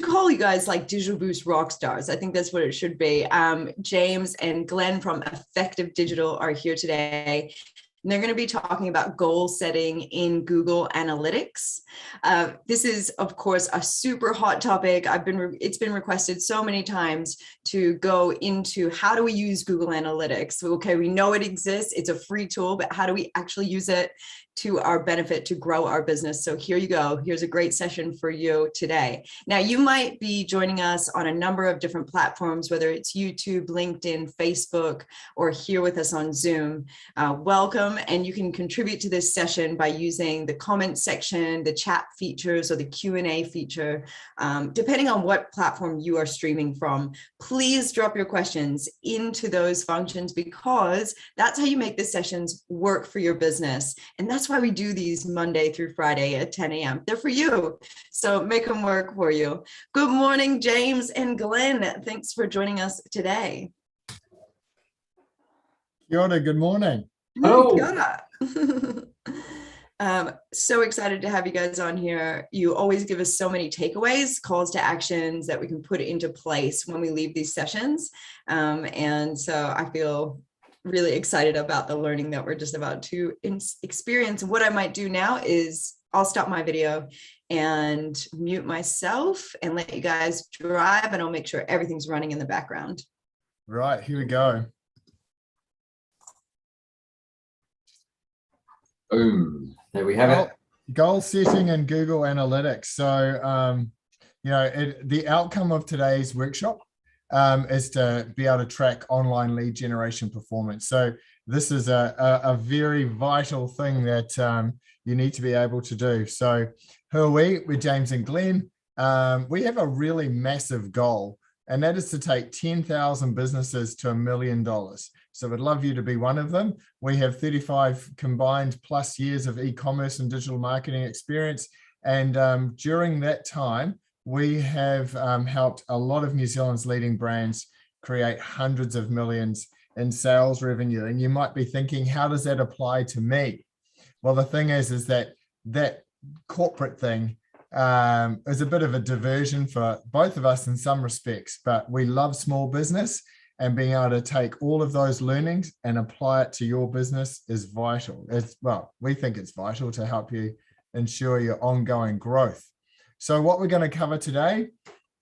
call you guys like Digital Boost rock stars. I think that's what it should be. James and Glenn from Effective Digital are here today. And they're going to be talking about goal setting in Google Analytics. This is, of course, a super hot topic. It's been requested so many times to go into how do we use Google Analytics? Okay, we know it exists. It's a free tool, but how do we actually use it to our benefit to grow our business? So here you go. Here's a great session for you today. Now, you might be joining us on a number of different platforms, whether it's YouTube, LinkedIn, Facebook, or here with us on Zoom. Welcome, and you can contribute to this session by using the comment section, the chat features, or the Q&A feature, depending on what platform you are streaming from. Please drop your questions into those functions because that's how you make the sessions work for your business. And that's why we do these Monday through Friday at 10 a.m. They're for you. So make them work for you. Good morning, James and Glenn. Thanks for joining us today. Kia ora, good morning. Oh, Kia ora. So excited to have you guys on here. You always give us so many takeaways, calls to actions that we can put into place when we leave these sessions. And so I feel really excited about the learning that we're just about to experience. What I might do now is I'll stop my video and mute myself and let you guys drive, and I'll make sure everything's running in the background. Right, here we go. Boom, there we have it. Goal setting in Google Analytics. So, the outcome of today's workshop is to be able to track online lead generation performance. So this is a very vital thing that you need to be able to do. So who are we? We're James and Glenn. We have a really massive goal, and that is to take 10,000 businesses to $1 million. So we'd love you to be one of them. We have 35 combined plus years of e-commerce and digital marketing experience. And during that time, we have helped a lot of New Zealand's leading brands create hundreds of millions in sales revenue. And you might be thinking, how does that apply to me? Well, the thing is that corporate thing is a bit of a diversion for both of us in some respects, but we love small business, and being able to take all of those learnings and apply it to your business is vital. We think it's vital to help you ensure your ongoing growth. So what we're going to cover today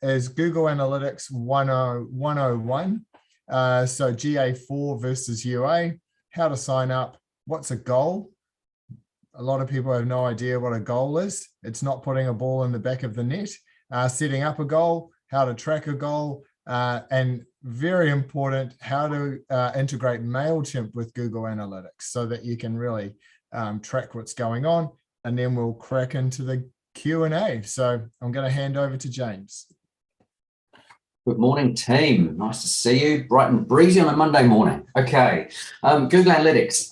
is Google Analytics 101. So GA4 versus UA, how to sign up, what's a goal? A lot of people have no idea what a goal is. It's not putting a ball in the back of the net. Setting up a goal, how to track a goal, and very important, how to integrate Mailchimp with Google Analytics so that you can really track what's going on. And then we'll crack into the Q&A. So I'm going to hand over to James. Good morning, team. Nice to see you. Bright and breezy on a Monday morning. Okay, Google Analytics.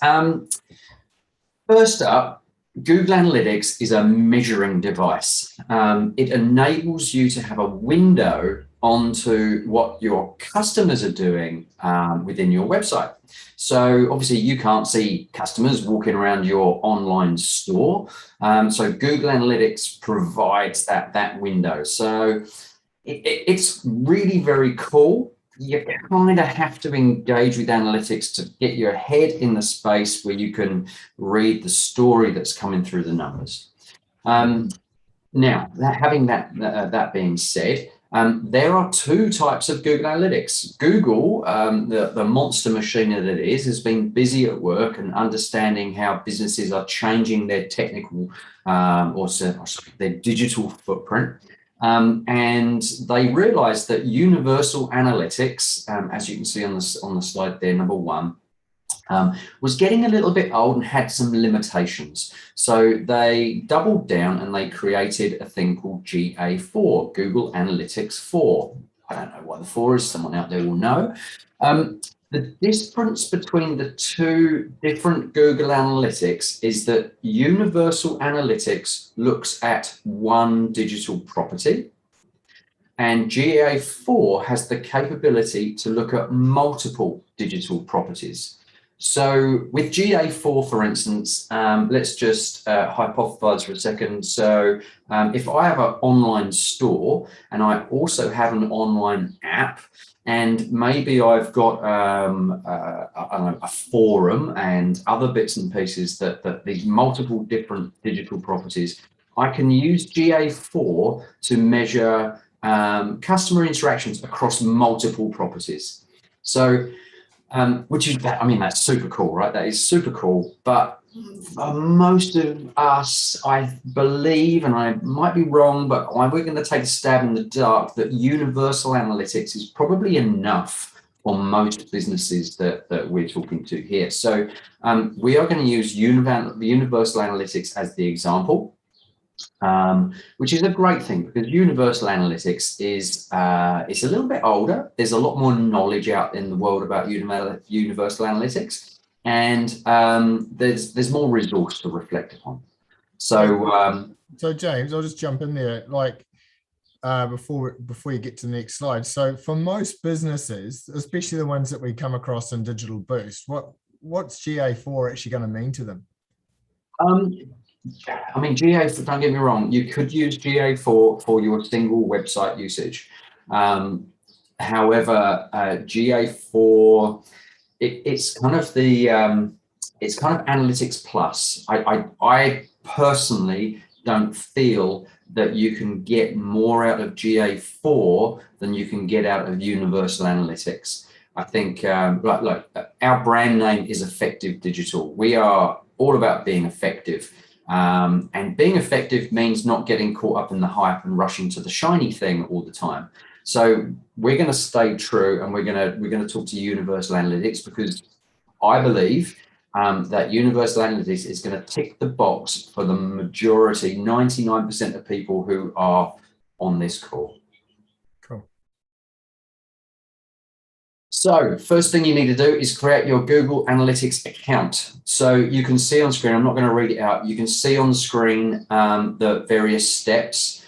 First up, Google Analytics is a measuring device. It enables you to have a window onto what your customers are doing within your website. So obviously you can't see customers walking around your online store. So Google Analytics provides that window. So it's really very cool. You kind of have to engage with analytics to get your head in the space where you can read the story that's coming through the numbers. Now, having that being said, there are two types of Google Analytics. Google, the monster machine that it is, has been busy at work and understanding how businesses are changing their technical their digital footprint. And they realized that universal analytics, as you can see on the slide there, number one, was getting a little bit old and had some limitations. So they doubled down and they created a thing called GA4, Google Analytics 4. I don't know what the 4 is, someone out there will know. The difference between the two different Google Analytics is that Universal Analytics looks at one digital property, and GA4 has the capability to look at multiple digital properties. So with GA4, for instance, let's just hypothesize for a second. So if I have an online store and I also have an online app, and maybe I've got I don't know, a forum and other bits and pieces that these multiple different digital properties, I can use GA4 to measure customer interactions across multiple properties. So which is, I mean, that's super cool, right? That is super cool. But for most of us, I believe, and I might be wrong, but we're going to take a stab in the dark, that universal analytics is probably enough for most businesses that we're talking to here. So we are going to use universal analytics as the example. Which is a great thing, because universal analytics is it's a little bit older. There's a lot more knowledge out in the world about universal analytics, and there's more resource to reflect upon. So so James, I'll just jump in there, like before you get to the next slide. So for most businesses, especially the ones that we come across in Digital Boost, what's GA4 actually going to mean to them? I mean, GA4, don't get me wrong, you could use GA4 for your single website usage. However, GA4, it's kind of analytics plus. I personally don't feel that you can get more out of GA4 than you can get out of universal analytics. I think, look, our brand name is Effective Digital. We are all about being effective. And being effective means not getting caught up in the hype and rushing to the shiny thing all the time. So we're going to stay true, and we're going to talk to universal analytics, because I believe that universal analytics is going to tick the box for the majority, 99% of people who are on this call. Cool. So first thing you need to do is create your Google Analytics account. So you can see on screen, I'm not going to read it out, you can see on the screen the various steps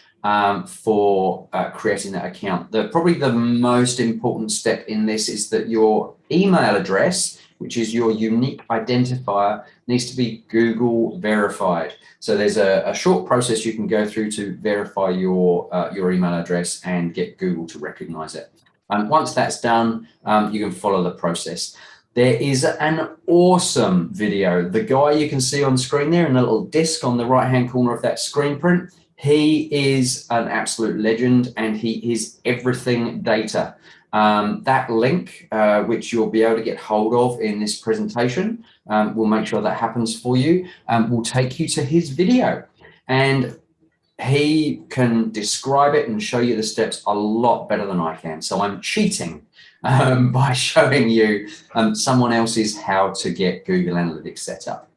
for creating that account. Probably the most important step in this is that your email address, which is your unique identifier, needs to be Google verified. So there's a short process you can go through to verify your email address and get Google to recognize it. And once that's done, you can follow the process. There is an awesome video. The guy you can see on screen there in the little disc on the right-hand corner of that screen print, he is an absolute legend, and he is everything data. That link, which you'll be able to get hold of in this presentation, we'll make sure that happens for you, will take you to his video. And he can describe it and show you the steps a lot better than I can. So I'm cheating by showing you someone else's how to get Google Analytics set up.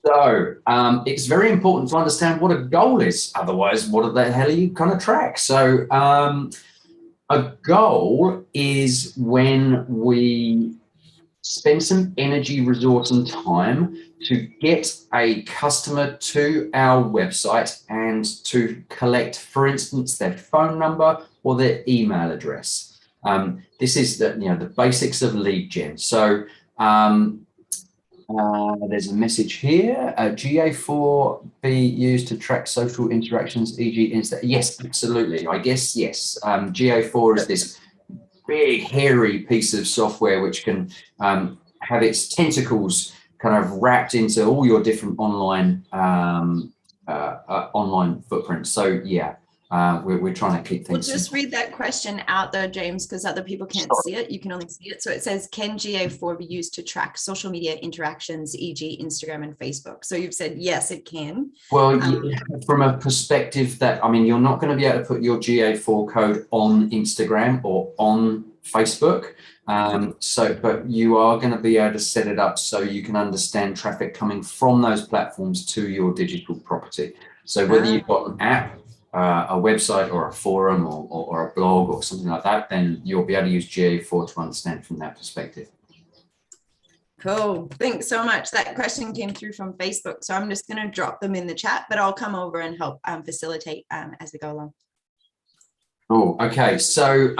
So it's very important to understand what a goal is. Otherwise, what the hell are you going to track? So a goal is when we spend some energy, resource, and time to get a customer to our website and to collect, for instance, their phone number or their email address. This is the basics of lead gen. So there's a message here. GA4 be used to track social interactions, e.g. Insta. Yes, absolutely. I guess yes. GA4 is this big, hairy piece of software which can have its tentacles kind of wrapped into all your different online online footprints. So yeah, we're trying to keep things. We'll just read that question out though, James, because other people can't see it. You can only see it. So it says, can GA4 be used to track social media interactions, e.g. Instagram and Facebook? So you've said, yes, it can. Well, from a perspective that, I mean, you're not going to be able to put your GA4 code on Instagram or on Facebook. But you are going to be able to set it up so you can understand traffic coming from those platforms to your digital property. So whether you've got an app, a website or a forum or a blog or something like that, then you'll be able to use GA4 to understand from that perspective. Cool. Thanks so much. That question came through from Facebook, so I'm just going to drop them in the chat, but I'll come over and help facilitate as we go along. Oh, okay. So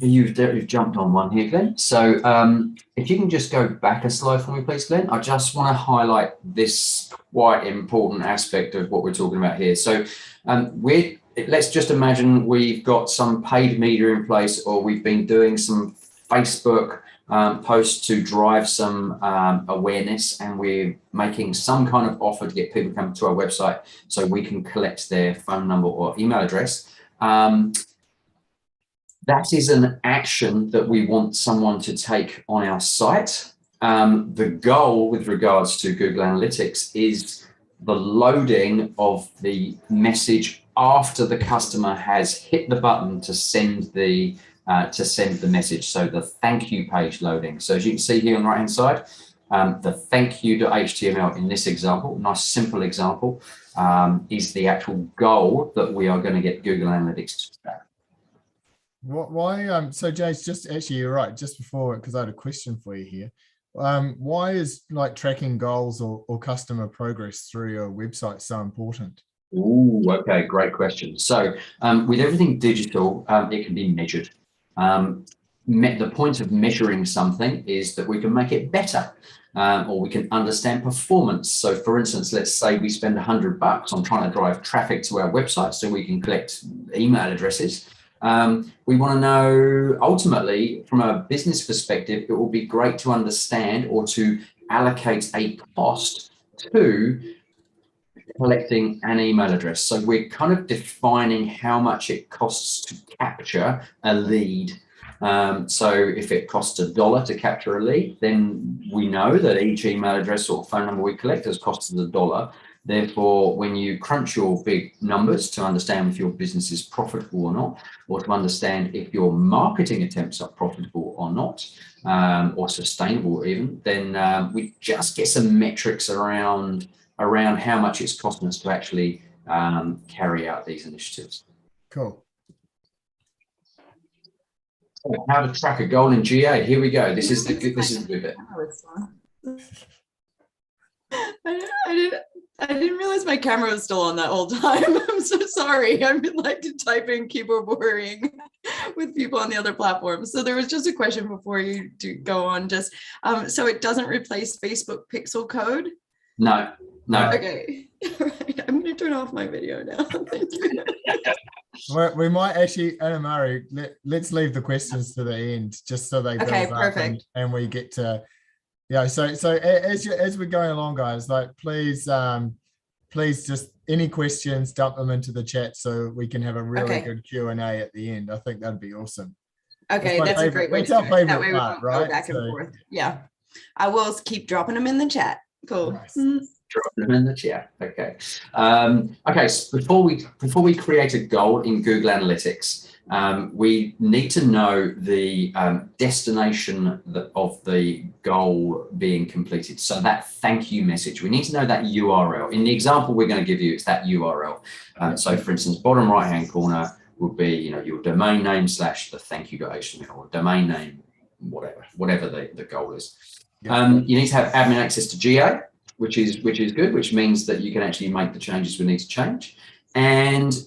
you've jumped on one here, Glenn. So if you can just go back a slide for me, please, Glenn. I just want to highlight this quite important aspect of what we're talking about here. So let's just imagine we've got some paid media in place, or we've been doing some Facebook posts to drive some awareness, and we're making some kind of offer to get people to come to our website so we can collect their phone number or email address. That is an action that we want someone to take on our site. The goal with regards to Google Analytics is the loading of the message after the customer has hit the button to send the message. So the thank you page loading. So as you can see here on the right hand side, the thank you.html in this example, nice simple example, is the actual goal that we are going to get Google Analytics to track. Why? So Jace, just actually, you're right. Just before, because I had a question for you here. Why is like tracking goals or customer progress through your website so important? Ooh, okay, great question. So with everything digital, it can be measured. The point of measuring something is that we can make it better, or we can understand performance. So for instance, let's say we spend $100 on trying to drive traffic to our website so we can collect email addresses. We want to know, ultimately, from a business perspective, it will be great to understand or to allocate a cost to collecting an email address. So we're kind of defining how much it costs to capture a lead. So if it costs $1 to capture a lead, then we know that each email address or phone number we collect has costed $1. Therefore, when you crunch your big numbers to understand if your business is profitable or not, or to understand if your marketing attempts are profitable or not, or sustainable even, then we just get some metrics around how much it's costing us to actually carry out these initiatives. Cool. How to track a goal in GA. Here we go. This is the good bit. I didn't realize my camera was still on that whole time. I'm so sorry. I've been like typing keyboard warring with people on the other platforms. So there was just a question before you do go on. Just so it doesn't replace Facebook pixel code? No. Okay. All right. I'm going to turn off my video now. Thank you. Well, we might actually, Anna Marie, let's leave the questions to the end, just so they build up perfect. and we get to. Yeah, so as we're going along, guys, like please just any questions, dump them into the chat so we can have a really good Q&A at the end. I think that'd be awesome. Okay, that's a great way to do it. That way we won't go back and forth. Yeah, I will keep dropping them in the chat. Cool. Nice. Dropping them in the chat. Okay. Okay. So before we create a goal in Google Analytics, we need to know the destination of the goal being completed. So that thank you message, we need to know that URL. In the example we're going to give you, it's that URL. So for instance, bottom right hand corner would be, your domain name / the thank-you.html, or domain name, whatever the goal is. You need to have admin access to GA, which is good, which means that you can actually make the changes we need to change. And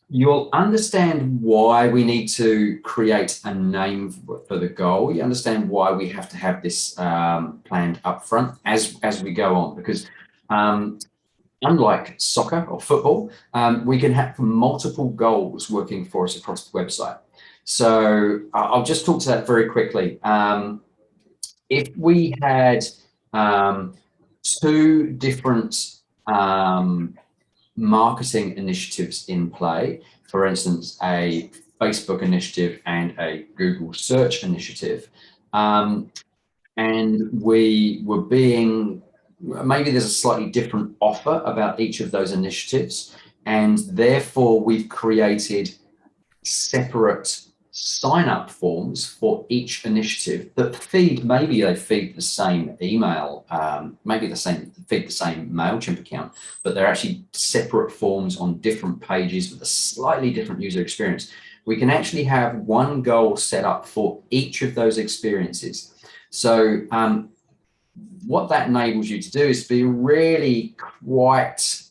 you'll understand why we need to create a name for the goal. You understand why we have to have this planned up front as we go on, because unlike soccer or football, we can have multiple goals working for us across the website. So I'll just talk to that very quickly. If we had 2 different marketing initiatives in play, for instance, a Facebook initiative and a Google search initiative, and we were maybe there's a slightly different offer about each of those initiatives, and therefore we've created separate sign-up forms for each initiative that feed the same email, feed the same Mailchimp account, but they're actually separate forms on different pages with a slightly different user experience. We can actually have one goal set up for each of those experiences. So what that enables you to do is be really quite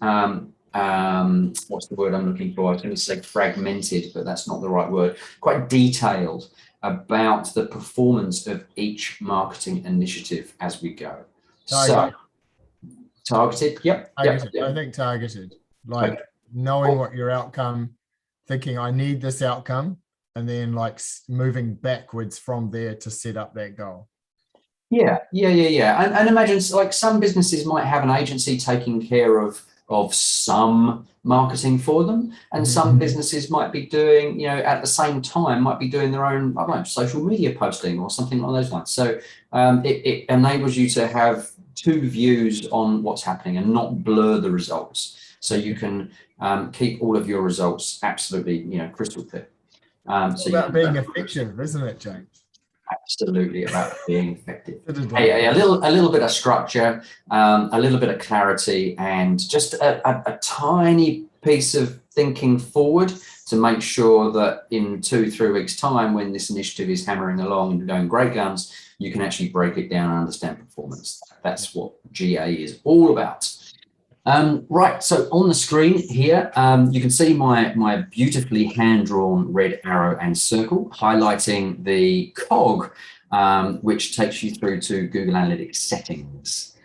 what's the word I'm looking for? I was going to say fragmented, but that's not the right word. Quite detailed about the performance of each marketing initiative as we go. Targeted. So targeted, yep. Targeted. Yep. I think targeted, like Okay. knowing what your outcome, thinking I need this outcome, and then like moving backwards from there to set up that goal. Yeah. And imagine like some businesses might have an agency taking care of some marketing for them, and some businesses might be doing, at the same time, might be doing their own, I don't know, social media posting or something along those lines. So it enables you to have two views on what's happening and not blur the results. So you can keep all of your results absolutely, crystal clear. It's about being effective, isn't it, James? Absolutely about being effective. a little bit of structure, a little bit of clarity, and just a tiny piece of thinking forward to make sure that in 2-3 weeks' time, when this initiative is hammering along and going great guns, you can actually break it down and understand performance. That's what GA is all about. Right, so on the screen here, you can see my beautifully hand-drawn red arrow and circle highlighting the cog, which takes you through to Google Analytics settings.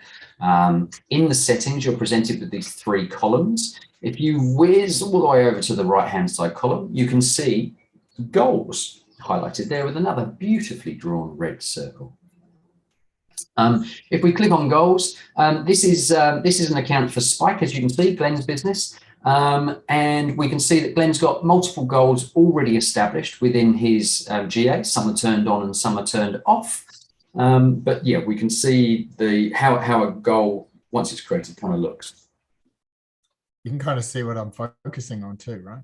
In the settings, you're presented with these 3 columns. If you whiz all the way over to the right-hand side column, you can see goals highlighted there with another beautifully drawn red circle. If we click on goals, this is an account for Spike, as you can see, Glenn's business. And we can see that Glenn's got multiple goals already established within his GA. Some are turned on and some are turned off. But yeah, we can see how a goal, once it's created, kind of looks. You can kind of see what I'm focusing on too, right?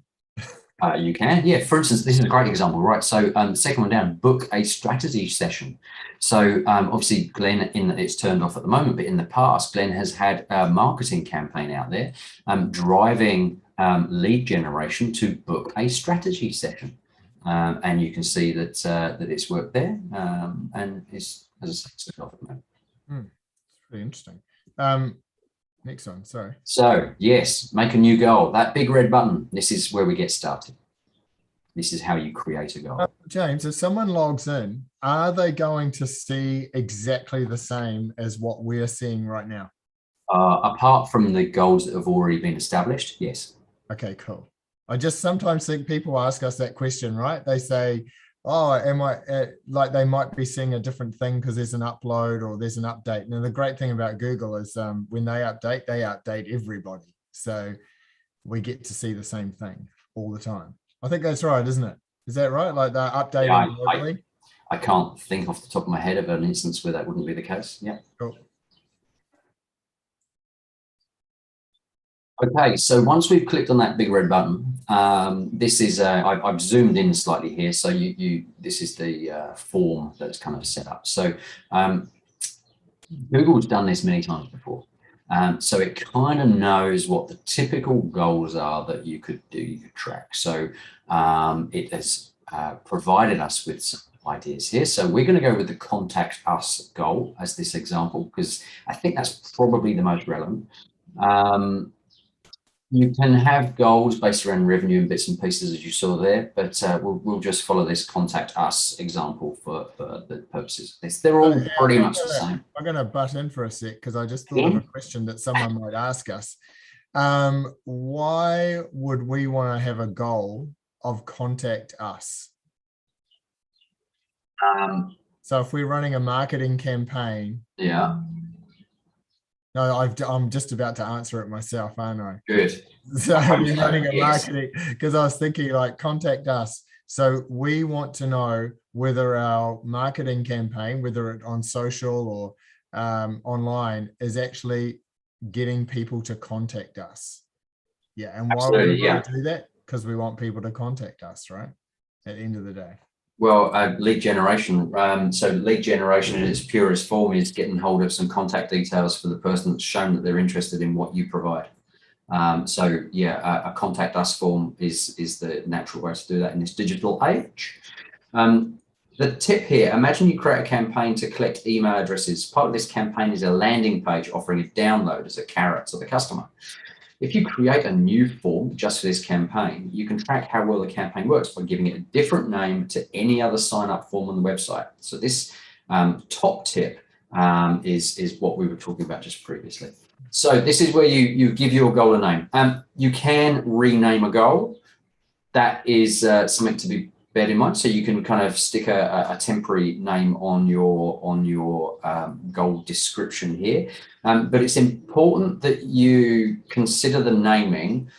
You can, yeah. For instance, this is a great example, right? So the second one down, book a strategy session. So obviously, Glenn, it's turned off at the moment, but in the past, Glenn has had a marketing campaign out there driving lead generation to book a strategy session. And you can see that that it's worked there, and it's, as I say, it's turned off at the moment. It's pretty interesting. Next one, sorry. So yes, make a new goal. That big red button, this is where we get started. This is how you create a goal. James, if someone logs in, are they going to see exactly the same as what we're seeing right now? Apart from the goals that have already been established, yes. Okay, cool. I just sometimes think people ask us that question, right? They say, oh, am I like they might be seeing a different thing because there's an upload or there's an update. Now, the great thing about Google is when they update everybody. So we get to see the same thing all the time. I think that's right, isn't it? Is that right? Like they're updating globally? I can't think off the top of my head of an instance where that wouldn't be the case. Yeah. Cool. Okay, so once we've clicked on that big red button, this is I've zoomed in slightly here, so this is the form that's kind of set up. So Google's done this many times before, so it kind of knows what the typical goals are that you could do, you could track. So it has provided us with some ideas here. So we're going to go with the contact us goal as this example, because I think that's probably the most relevant. You can have goals based around revenue and bits and pieces, as you saw there, but we'll just follow this contact us example for the purposes of this. They're all pretty much the same. I'm going to butt in for a sec because I just thought of a question that someone might ask us. Why would we want to have a goal of contact us? So if we're running a marketing campaign. Yeah. No, I'm just about to answer it myself, aren't I? Good. So we're running a marketing, because I was thinking like contact us. So we want to know whether our marketing campaign, whether it's on social or online, is actually getting people to contact us. Yeah, and why would we want to do that? Because we want people to contact us, right? At the end of the day. Well, lead generation. So lead generation in its purest form is getting hold of some contact details for the person that's shown that they're interested in what you provide. So yeah, a contact us form is the natural way to do that in this digital age. The tip here, imagine you create a campaign to collect email addresses. Part of this campaign is a landing page offering a download as a carrot to the customer. If you create a new form just for this campaign, you can track how well the campaign works by giving it a different name to any other sign-up form on the website. So this top tip is what we were talking about just previously. So this is where you give your goal a name. You can rename a goal. That is something to be bear in mind. So you can kind of stick a temporary name on your goal description here. But it's important that you consider the naming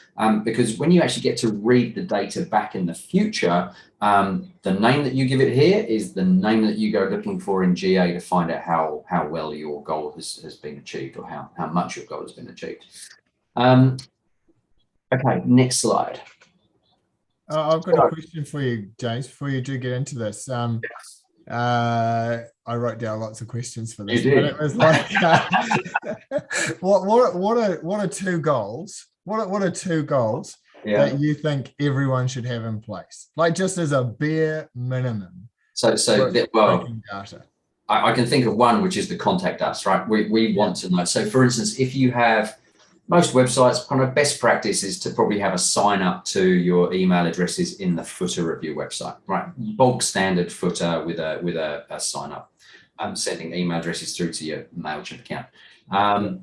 because when you actually get to read the data back in the future, the name that you give it here is the name that you go looking for in GA to find out how well your goal has been achieved, or how much your goal has been achieved. Okay, next slide. I've got a question for you, James, before you do get into this. I wrote down lots of questions for this, but it was like, what are two goals? What are two goals that you think everyone should have in place, like just as a bare minimum? Well, I can think of one, which is the contact us, right? We want to know. So, for instance, if you have most websites, kind of best practice is to probably have a sign up to your email addresses in the footer of your website, right? Bog standard footer with a sign up, sending email addresses through to your Mailchimp account. I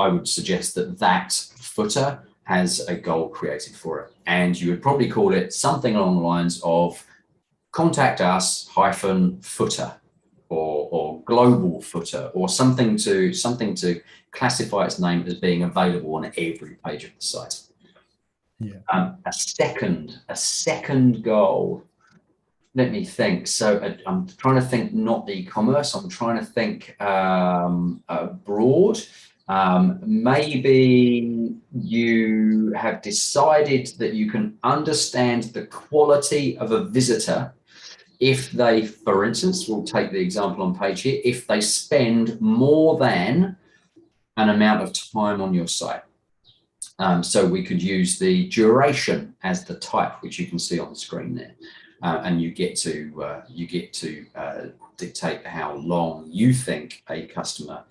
would suggest that footer has a goal created for it, and you would probably call it something along the lines of contact us -footer. Or global footer, or something to classify its name as being available on every page of the site. A second goal. Let me think. So I'm trying to think not e-commerce. I'm trying to think broad. Maybe you have decided that you can understand the quality of a visitor if they, for instance, we'll take the example on page here, if they spend more than an amount of time on your site. So we could use the duration as the type, which you can see on the screen there. And you get to dictate how long you think a customer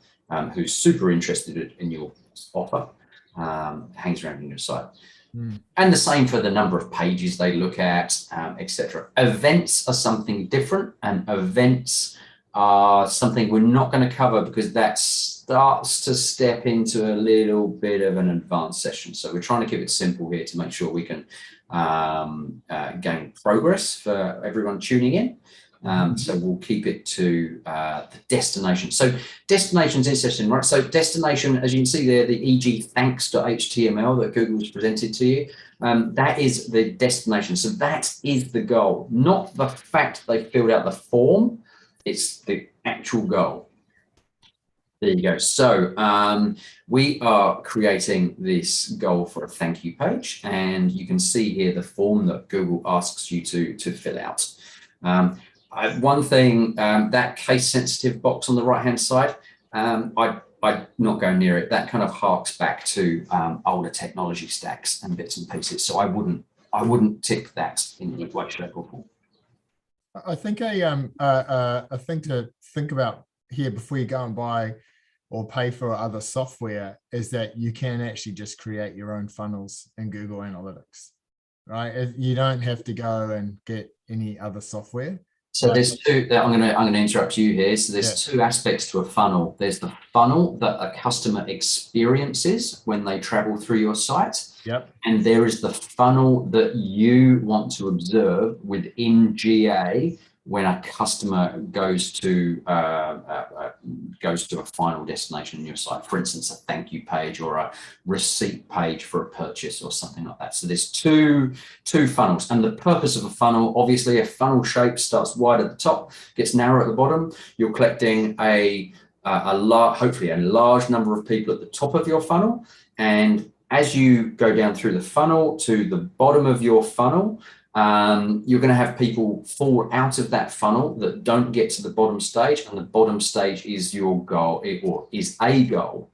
who's super interested in your offer hangs around on your site. And the same for the number of pages they look at, etc. Events are something different, and events are something we're not going to cover because that starts to step into a little bit of an advanced session. So we're trying to keep it simple here to make sure we can gain progress for everyone tuning in. So we'll keep it to the destination. So destination's interesting, right? So destination, as you can see there, the EG thanks.html that Google's presented to you, that is the destination. So that is the goal, not the fact they filled out the form. It's the actual goal. There you go. So we are creating this goal for a thank you page, and you can see here the form that Google asks you to fill out. One thing, that case sensitive box on the right hand side, I'd not go near it. That kind of harks back to older technology stacks and bits and pieces. So I wouldn't tick that in any way, shape or form. I think a thing to think about here before you go and buy or pay for other software is that you can actually just create your own funnels in Google Analytics, right? You don't have to go and get any other software. So there's two. I'm going to interrupt you here. So there's two aspects to a funnel. There's the funnel that a customer experiences when they travel through your site. Yep. And there is the funnel that you want to observe within GA when a customer goes to a final destination in your site. For instance, a thank you page or a receipt page for a purchase or something like that. So there's two funnels, and the purpose of a funnel, obviously, a funnel shape starts wide at the top, gets narrow at the bottom. You're collecting hopefully a large number of people at the top of your funnel, and as you go down through the funnel to the bottom of your funnel, you're going to have people fall out of that funnel that don't get to the bottom stage, and the bottom stage is your goal, or is a goal.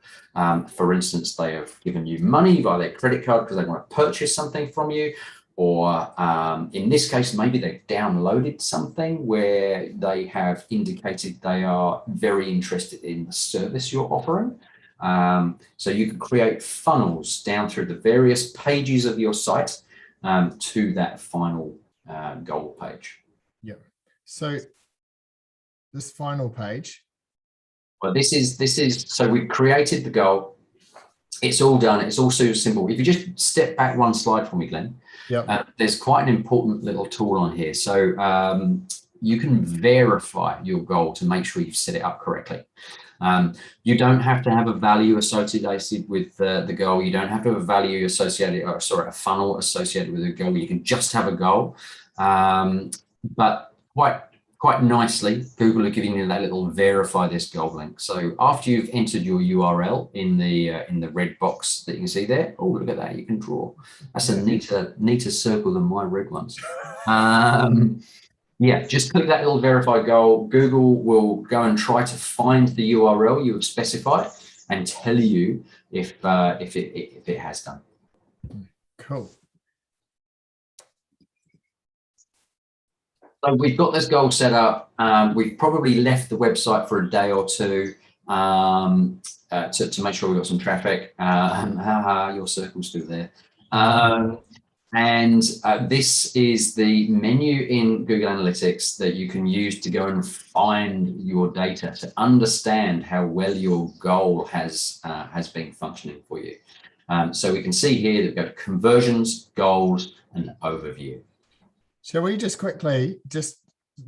For instance, they have given you money via their credit card because they want to purchase something from you, or in this case, maybe they've downloaded something where they have indicated they are very interested in the service you're offering. So you can create funnels down through the various pages of your site to that final goal page. Yep. So this final page. Well, this is so we've created the goal. It's all done. It's all super simple. If you just step back one slide for me, Glenn, there's quite an important little tool on here. So you can verify your goal to make sure you've set it up correctly. You don't have to have a value associated with the goal. You don't have to have a value associated, or sorry, a funnel associated with a goal. You can just have a goal. But quite nicely, Google are giving you that little verify this goal link. So after you've entered your URL in the red box that you can see there, oh, look at that, you can draw. That's a neater circle than my red ones. Yeah, just click that little verify goal. Google will go and try to find the URL you have specified and tell you if it has done. Cool. So we've got this goal set up. We've probably left the website for a day or two to make sure we've got some traffic. Your circle's still there. And this is the menu in Google Analytics that you can use to go and find your data to understand how well your goal has been functioning for you. So we can see here that we've got conversions, goals, and overview. Shall we just quickly we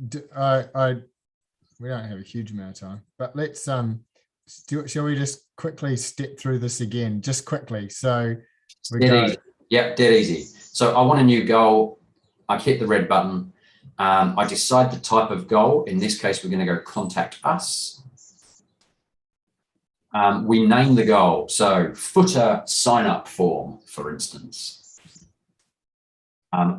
don't have a huge amount of time, but let's shall we just quickly step through this again, just quickly? So we go. Easy. Yep, dead easy. So I want a new goal. I hit the red button. I decide the type of goal. In this case, we're going to go contact us. We name the goal. So footer sign up form, for instance.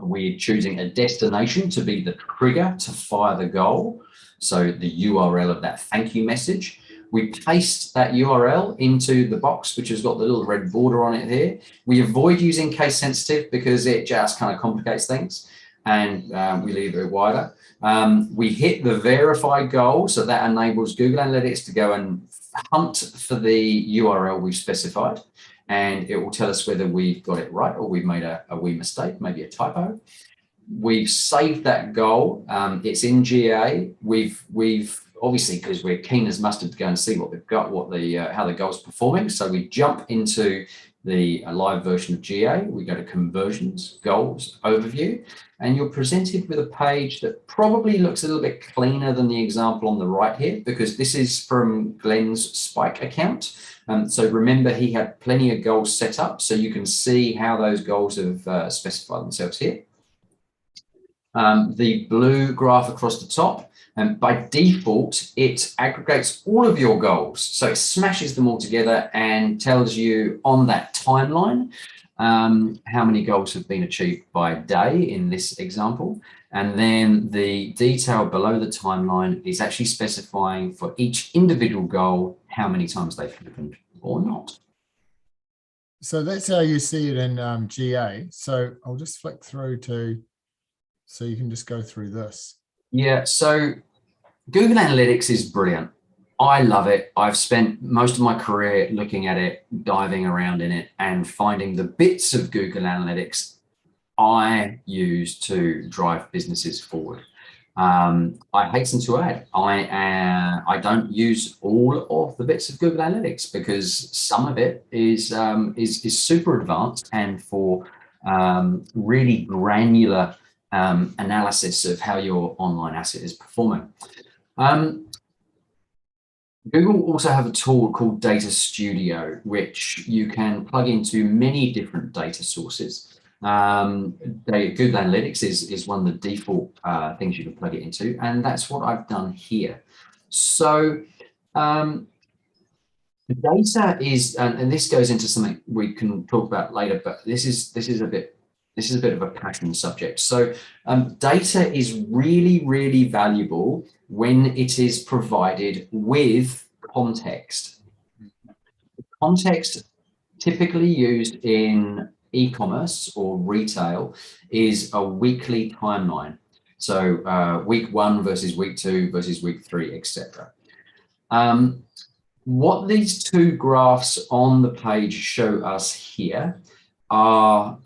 We're choosing a destination to be the trigger to fire the goal. So the URL of that thank you message. We paste that URL into the box, which has got the little red border on it here. We avoid using case sensitive because it just kind of complicates things, and we leave it wider. We hit the verify goal, so that enables Google Analytics to go and hunt for the URL we've specified, and it will tell us whether we've got it right or we've made a wee mistake, maybe a typo. We've saved that goal. It's in GA. We've obviously, because we're keen as mustard to go and see what they've got, how the goal's performing. So we jump into the live version of GA. We go to conversions, goals, overview, and you're presented with a page that probably looks a little bit cleaner than the example on the right here, because this is from Glenn's Spike account. So remember, he had plenty of goals set up, so you can see how those goals have specified themselves here. The blue graph across the top, and by default, it aggregates all of your goals. So it smashes them all together and tells you on that timeline how many goals have been achieved by day in this example. And then the detail below the timeline is actually specifying for each individual goal how many times they've happened or not. So that's how you see it in GA. So I'll just flick through so you can just go through this. Yeah, so Google Analytics is brilliant. I love it. I've spent most of my career looking at it, diving around in it, and finding the bits of Google Analytics I use to drive businesses forward. I hasten to add, I don't use all of the bits of Google Analytics because some of it is super advanced and for really granular analysis of how your online asset is performing. Google also have a tool called Data Studio, which you can plug into many different data sources. Google Analytics is one of the default things you can plug it into, and that's what I've done here. So the data is, and this goes into something we can talk about later, but this is a bit of a passion subject. So data is really, really valuable when it is provided with context. Context typically used in e-commerce or retail is a weekly timeline. So week 1 versus week 2 versus week 3, etc. what these two graphs on the page show us here are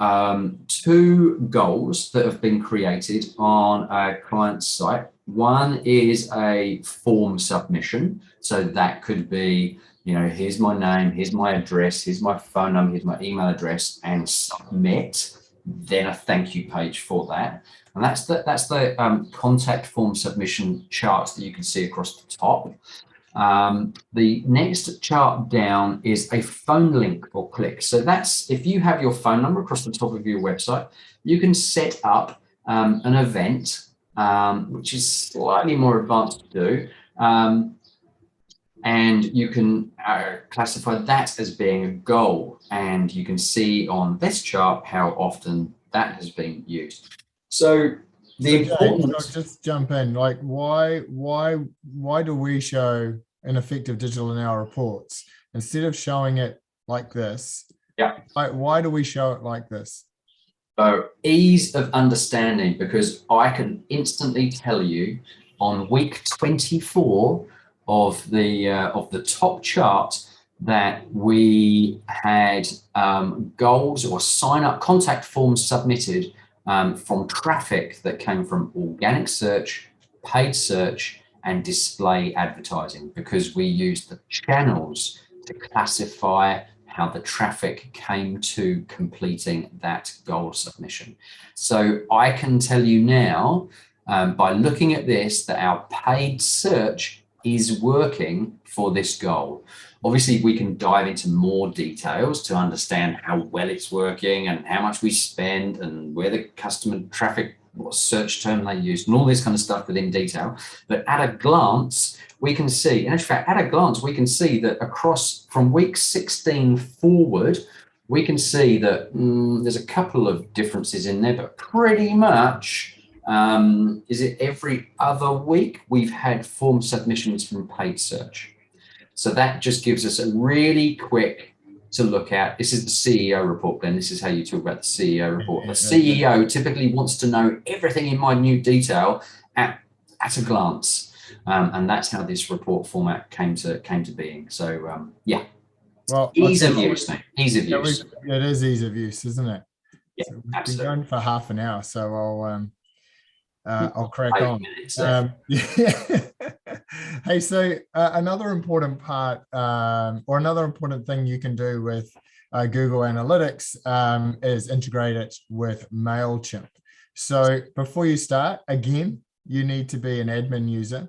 two goals that have been created on a client's site. One is a form submission. So that could be, here's my name, here's my address, here's my phone number, here's my email address, and submit. Then a thank you page for that. And that's the contact form submission chart that you can see across the top. The next chart down is a phone link or click. So that's if you have your phone number across the top of your website, you can set up an event, which is slightly more advanced to do. And you can classify that as being a goal. And you can see on this chart how often that has been used. So James, I'll just jump in. Like, why do we show an effective digital in our reports instead of showing it like this? Yeah. Why do we show it like this? Ease of understanding, because I can instantly tell you on week 24 of the top chart that we had goals or sign up contact forms submitted from traffic that came from organic search, paid search, and display advertising, because we used the channels to classify how the traffic came to completing that goal submission. So I can tell you now, by looking at this, that our paid search is working for this goal. Obviously, we can dive into more details to understand how well it's working and how much we spend and where the customer traffic, what search term they used, and all this kind of stuff within detail. But at a glance, we can see, and in fact, at a glance, we can see that across from week 16 forward, we can see that there's a couple of differences in there, but pretty much, is it every other week we've had form submissions from paid search. So that just gives us a really quick to look at. This is the CEO report, Glenn. This is how you talk about the CEO report. The CEO typically wants to know everything in minute detail at a glance. And that's how this report format came to being. So yeah, well, ease of use, mate. Ease of use. It is ease of use, isn't it? Yeah, so we've absolutely. been going for half an hour, so I'll crack on. Yeah. Hey, so another important part, or another important thing you can do with Google Analytics is integrate it with Mailchimp. So before you start, again, you need to be an admin user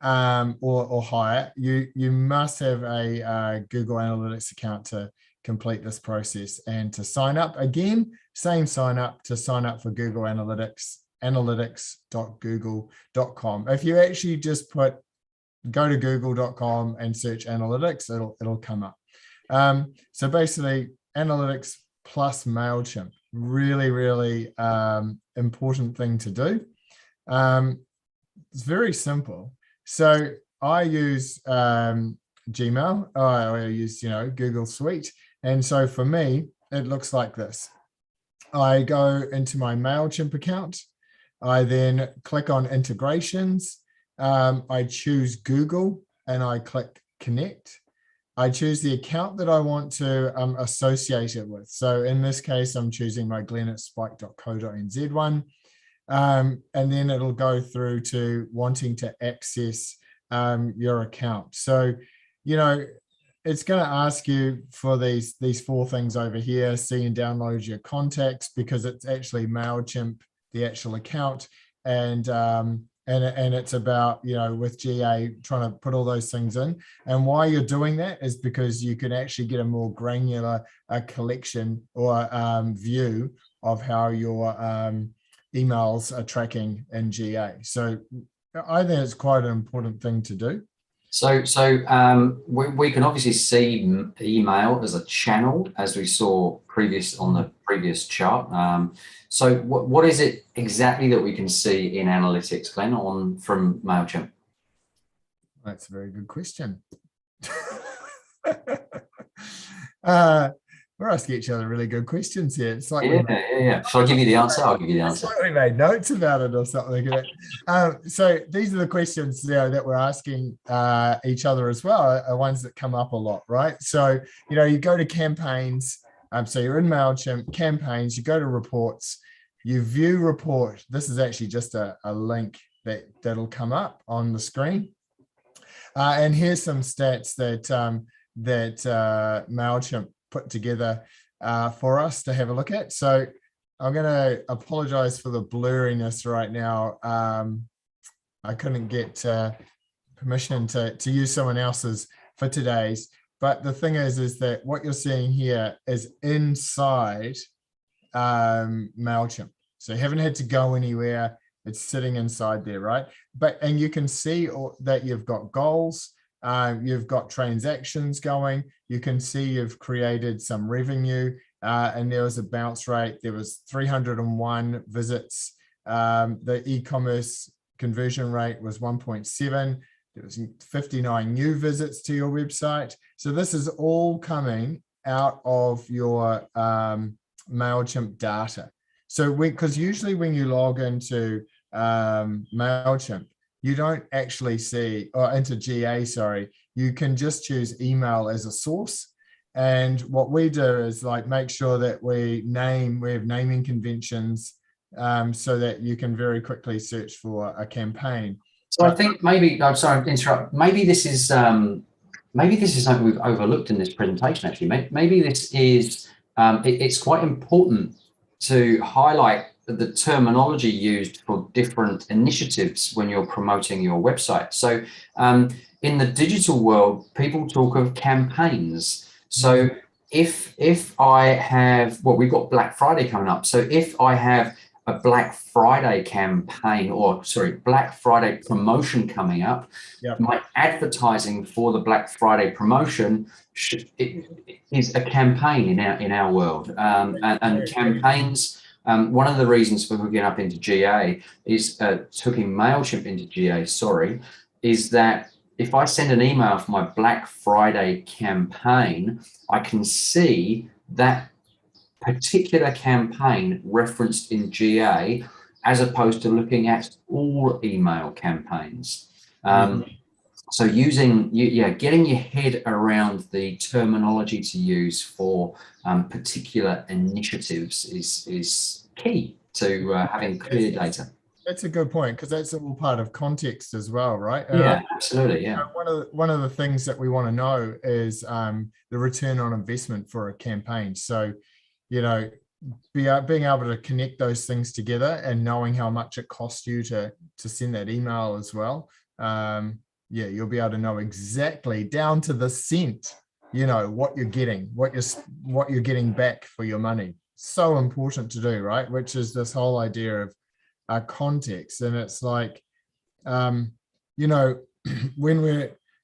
or higher. You must have a Google Analytics account to complete this process. And to sign up, again, same sign up for Google Analytics, analytics.google.com. If you actually just go to google.com and search analytics, it'll come up. So basically, analytics plus Mailchimp, really important thing to do. It's very simple. So I use Gmail. I use Google Suite, and so for me, it looks like this. I go into my Mailchimp account. I then click on integrations. I choose Google and I click connect. I choose the account that I want to associate it with. So in this case, I'm choosing my glenn@spike.co.nz one. And then it'll go through to wanting to access your account. So, it's going to ask you for these four things over here: see and download your contacts, because it's actually Mailchimp, the actual account, and it's about, with GA trying to put all those things in. And why you're doing that is because you can actually get a more granular collection or view of how your emails are tracking in GA. So I think it's quite an important thing to do. So we can obviously see email as a channel, as we saw on the previous chart. So what is it exactly that we can see in analytics, Glenn, from Mailchimp? That's a very good question. we're asking each other really good questions here. It's like yeah. Shall I give you the answer? I'll give you the answer. we made notes about it or something. So these are the questions that we're asking each other as well, are ones that come up a lot, right? So, you go to campaigns. So you're in Mailchimp, campaigns, you go to reports, you view report. This is actually just a link that'll come up on the screen. And here's some stats that Mailchimp put together for us to have a look at. So I'm going to apologize for the blurriness right now. I couldn't get permission to use someone else's for today's. But the thing is that what you're seeing here is inside Mailchimp. So you haven't had to go anywhere. It's sitting inside there, right? And you can see that you've got goals. You've got transactions going. You can see you've created some revenue, and there was a bounce rate. There was 301 visits. The e-commerce conversion rate was 1.7. There was 59 new visits to your website. So this is all coming out of your Mailchimp data. So because usually when you log into Mailchimp, you don't actually see, or into GA, sorry, you can just choose email as a source. And what we do is like make sure that we have naming conventions so that you can very quickly search for a campaign. So I think maybe, I'm sorry to interrupt, maybe this is something we've overlooked in this presentation, actually. Maybe this is, it's quite important to highlight the terminology used for different initiatives when you're promoting your website. So in the digital world, people talk of campaigns. So if I have, well, we've got Black Friday coming up. So if I have a Black Friday campaign, Black Friday promotion coming up, my advertising for the Black Friday promotion is a campaign in our world. And campaigns, one of the reasons for hooking up into GA is hooking Mailchimp into GA, is that if I send an email for my Black Friday campaign, I can see that particular campaign referenced in GA, as opposed to looking at all email campaigns. So getting your head around the terminology to use for particular initiatives is key to having clear data. That's a good point, because that's all part of context as well, right? Yeah, absolutely. Yeah. One of the things that we want to know is the return on investment for a campaign. So, being able to connect those things together and knowing how much it costs you to send that email as well. You'll be able to know exactly down to the cent, what you're getting, what you're getting back for your money. So important to do, right? Which is this whole idea of context. And it's like, when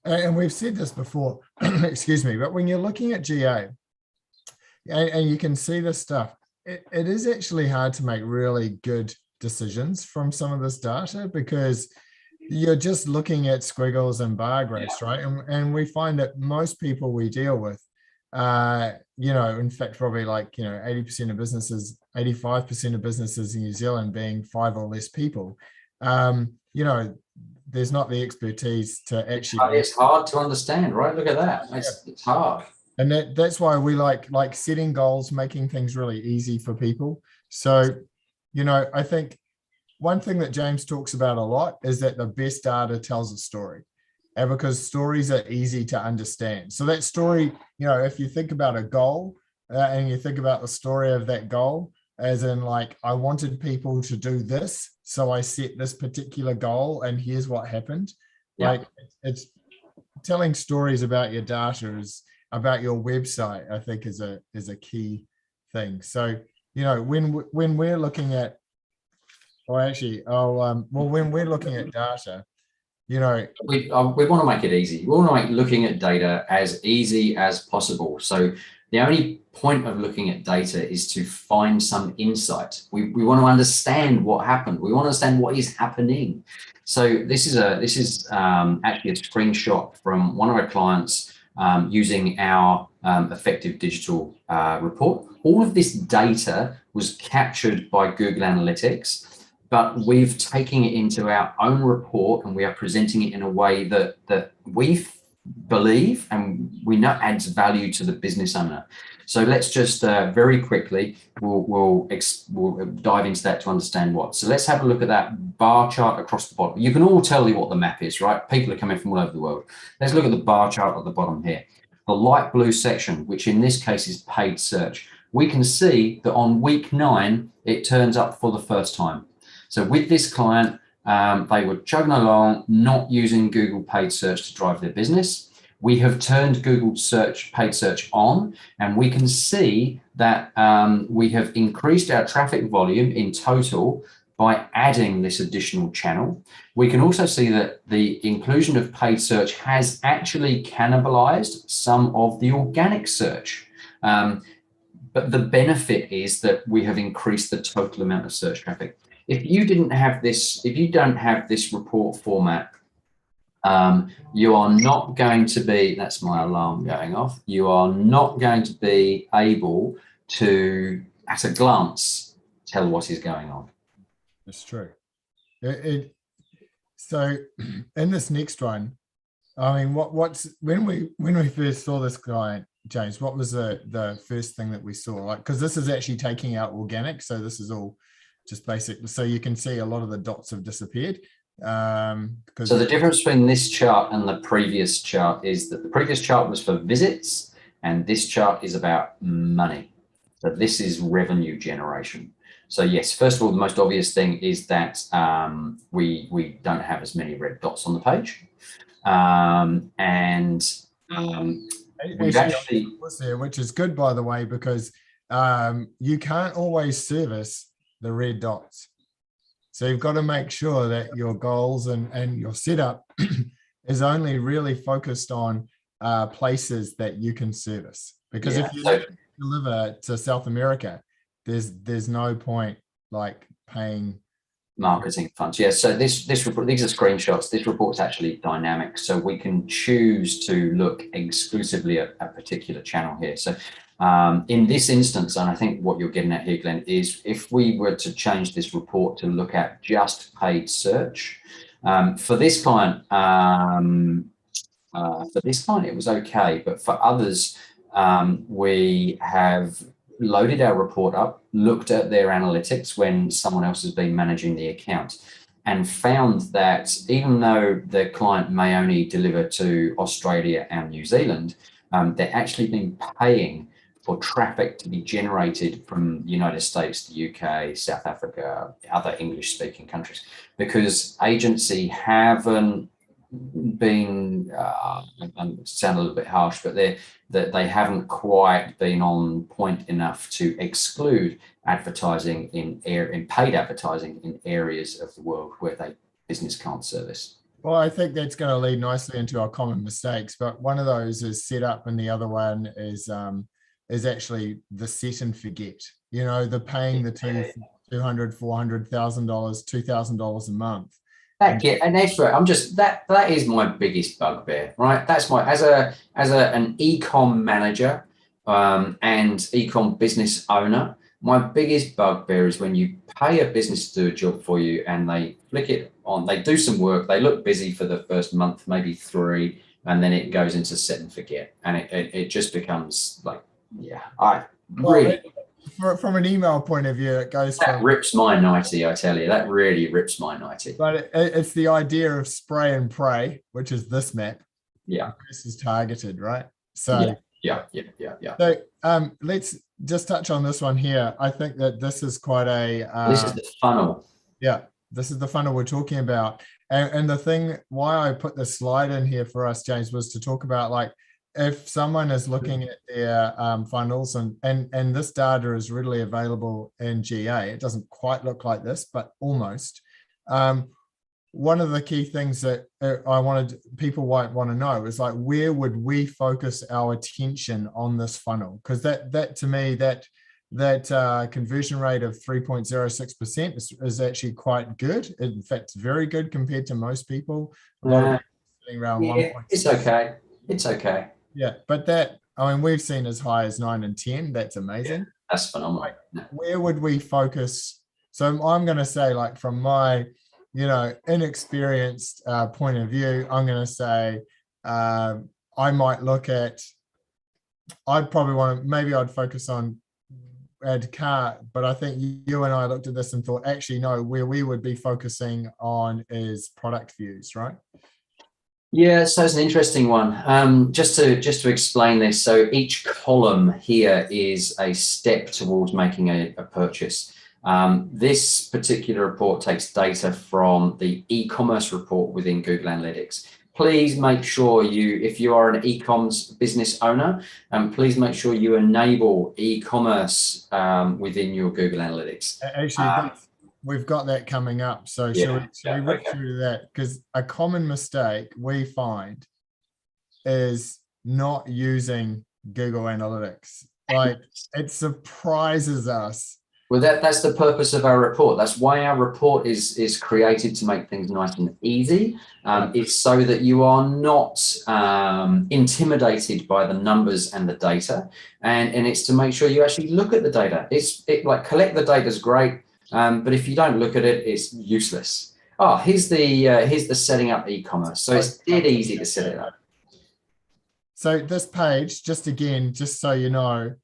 and we've said this before, excuse me, but when you're looking at GA and you can see this stuff, it is actually hard to make really good decisions from some of this data, because you're just looking at squiggles and bar graphs, right? And we find that most people we deal with, in fact, probably 80% of businesses, 85% of businesses in New Zealand being 5 or less people, there's not the expertise to actually. It's hard to understand, right? Look at that. It's hard. And that's why we like setting goals, making things really easy for people. So, I think one thing that James talks about a lot is that the best data tells a story. And because stories are easy to understand. So that story, if you think about a goal and you think about the story of that goal, as in I wanted people to do this, so I set this particular goal and here's what happened. Yeah. It's telling stories about your data, about your website, I think is a key thing. So, when we're looking at, when we're looking at data, we want to make it easy. We want to make looking at data as easy as possible. So the only point of looking at data is to find some insight. We want to understand what happened. We want to understand what is happening. So this is actually a screenshot from one of our clients using our effective digital report. All of this data was captured by Google Analytics, but we've taken it into our own report and we are presenting it in a way that we believe and we know adds value to the business owner. So let's just very quickly, we'll dive into that to understand what. So let's have a look at that bar chart across the bottom. You can all tell you what the map is, right? People are coming from all over the world. Let's look at the bar chart at the bottom here. The light blue section, which in this case is paid search. We can see that on week 9, it turns up for the first time. So with this client, they were chugging along, not using Google paid search to drive their business. We have turned Google search, paid search on, and we can see that we have increased our traffic volume in total by adding this additional channel. We can also see that the inclusion of paid search has actually cannibalized some of the organic search. But the benefit is that we have increased the total amount of search traffic. If you didn't have this, if you don't have this report format, you are not going to be, that's my alarm going off, you are not going to be able to, at a glance, tell what is going on. That's true. So in this next one, I mean, when we first saw this client, James, what was the first thing that we saw? Like, because this is actually taking out organic, so this is all just basic. So you can see a lot of the dots have disappeared. So the difference between this chart and the previous chart is that the previous chart was for visits and this chart is about money. So this is revenue generation. So yes, first of all, the most obvious thing is that we don't have as many red dots on the page. We've actually, which is good, by the way, because you can't always service the red dots. So you've got to make sure that your goals and your setup is only really focused on places that you can service. Because if you deliver to South America, there's no point like paying marketing funds. Yeah, so this report, these are screenshots. This report's actually dynamic, so we can choose to look exclusively at a particular channel here. So in this instance, and I think what you're getting at here, Glenn, is if we were to change this report to look at just paid search, for this client, it was okay, but for others, we have loaded our report up, looked at their analytics when someone else has been managing the account, and found that even though the client may only deliver to Australia and New Zealand, they're actually been paying for traffic to be generated from the United States, the UK, South Africa, other English-speaking countries, because agency haven't been, sound a little bit harsh, but they haven't quite been on point enough to exclude advertising in paid advertising in areas of the world where business can't service. Well, I think that's going to lead nicely into our common mistakes, but one of those is set up and the other one is actually the set and forget. You know, the paying the $200,000, $400,000, $2,000 a month. And that's right. That is my biggest bugbear, right? That's my as an e-com manager and e-com business owner. My biggest bugbear is when you pay a business to do a job for you and they flick it on. They do some work. They look busy for the first month, maybe 3, and then it goes into set and forget, and it just becomes like, From an email point of view, it goes that rips my nightie, I tell you. That really rips my nightie. But it's the idea of spray and pray, which is this map. Yeah, this is targeted, right? So yeah. So let's just touch on this one here. I think that this is quite a this is the funnel. Yeah, this is the funnel we're talking about. And the thing why I put this slide in here for us, James, was to talk about, like, if someone is looking at their funnels and this data is readily available in GA, it doesn't quite look like this, but almost. One of the key things that people might want to know is, like, where would we focus our attention on this funnel? Because that to me, that conversion rate of 3.06% is actually quite good. In fact, it's very good compared to most people. A lot of people sitting around 1.6. It's okay. It's okay. Yeah, but that I mean, we've seen as high as 9 and 10. That's amazing. Yeah, that's phenomenal. Like, where would we focus? So I'm going to say, like, from my, inexperienced point of view, I'm going to say I might look at, maybe I'd focus on add cart, but I think you and I looked at this and thought, actually, no, where we would be focusing on is product views, right? Yeah, so it's an interesting one. Just to explain this, so each column here is a step towards making a purchase. This particular report takes data from the e-commerce report within Google Analytics. Please make sure if you are an e-commerce business owner, please make sure you enable e-commerce within your Google Analytics. Actually, we've got that coming up. So shall we rip through that? Because a common mistake we find is not using Google Analytics. Like, it surprises us. Well, that's the purpose of our report. That's why our report is created, to make things nice and easy. It's so that you are not intimidated by the numbers and the data, and it's to make sure you actually look at the data. Like, collect the data is great, but if you don't look at it, it's useless. Oh, here's the setting up e-commerce. So it's dead easy to set it up. So this page, just so you know,